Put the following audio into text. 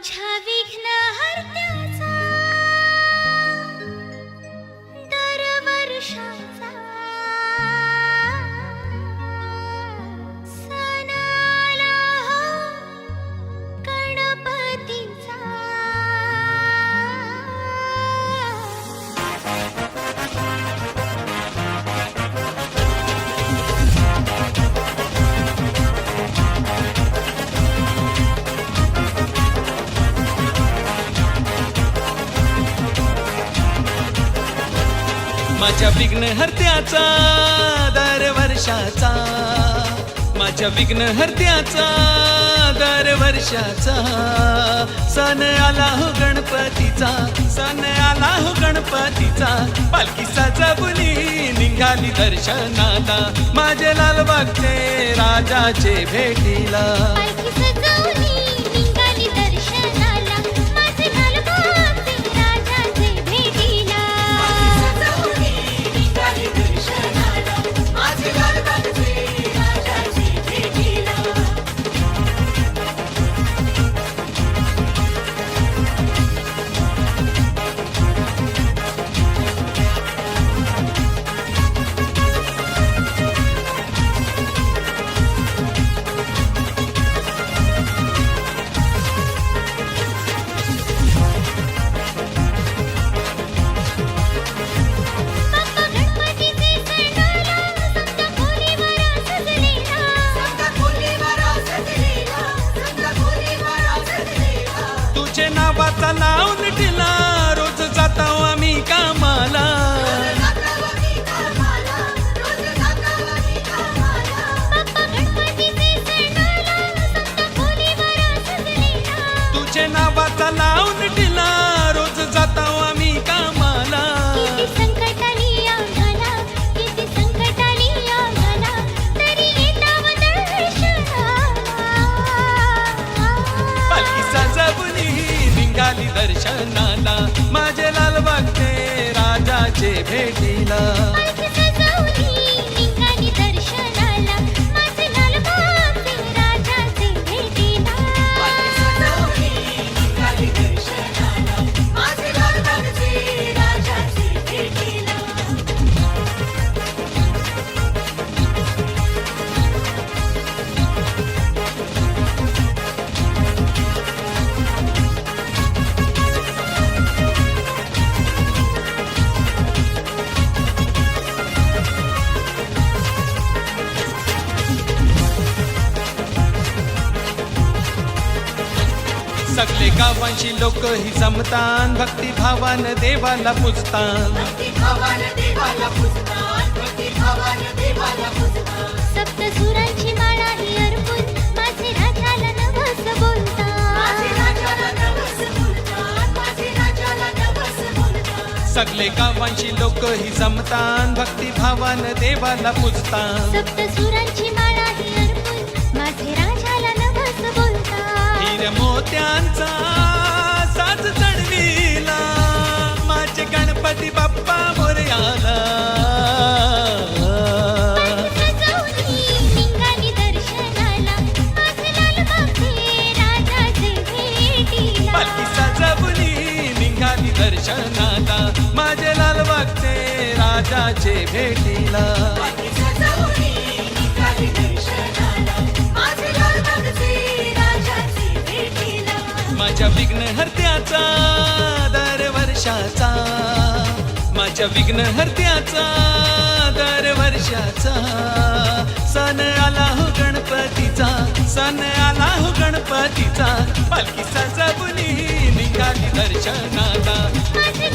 माझ्या विघ्नहर्त्याचा दरवर्षाचा सण आला हो गणपतीचा. माझ्या विघ्नहर्त्याचा दरवर्षाचा, माझ्या विघ्नहर्त्याचा दरवर्षाचा सण आला हो गणपतीचा, सण आला हो गणपतीचा. पालखी सजवली निघाली दर्शनाला, माझे लालबागचे राजाचे भेटीला. पालखी सजवली निघाली दर्शनाला, माझे लालबागचे राजाचे भेटीला. नावाचा लावून टिला रोज जाता आम्ही कामाला. तुझे नावाचा लावून टिला रोज जाता आम्ही कामाला. किती संकट आली आम्हाला, किती संकट आली आम्हाला, तरी येताव दर्शनाला. पालखी सजवली निघाली दर्शनाला, माझे लालबागचे राजाचे भेटीला. पालखी सजवली निघाली दर्शनाला, माझे लालबागचे राजाचे भेटीला. सगळे गावांची लोक ही जमतान, भक्तिभावान देवाला पूजतान. सप्तसुरांची माळा ही अर्पून, माझे राजाला नवस बोलतात. सगळे गावांची लोक ही जमतान, भक्तिभावान देवाला पूजतान. सप्तसुरांची माळा ही अर्पून, माझे राजाला नवस बोलतात. हिर मोत्यांचा साज चढविला, माझे गणपती बाप्पा मोरयाला. पालखी सजवली निघाली दर्शनाला, माझे लालबागचे राजाचे भेटीला. पालखी सजवली निघाली दर्शनाला, माझे लालबागचे राजाचे भेटीला. माझ्या विघ्नहर्त्याचा दरवर्षाचा, माझ्या विघ्नहर्त्याचा दरवर्षाचा सण आला हो गणपतीचा, सण आला हो गणपतीचा. पालखी सजवली निघाली दर्शनाला, माझे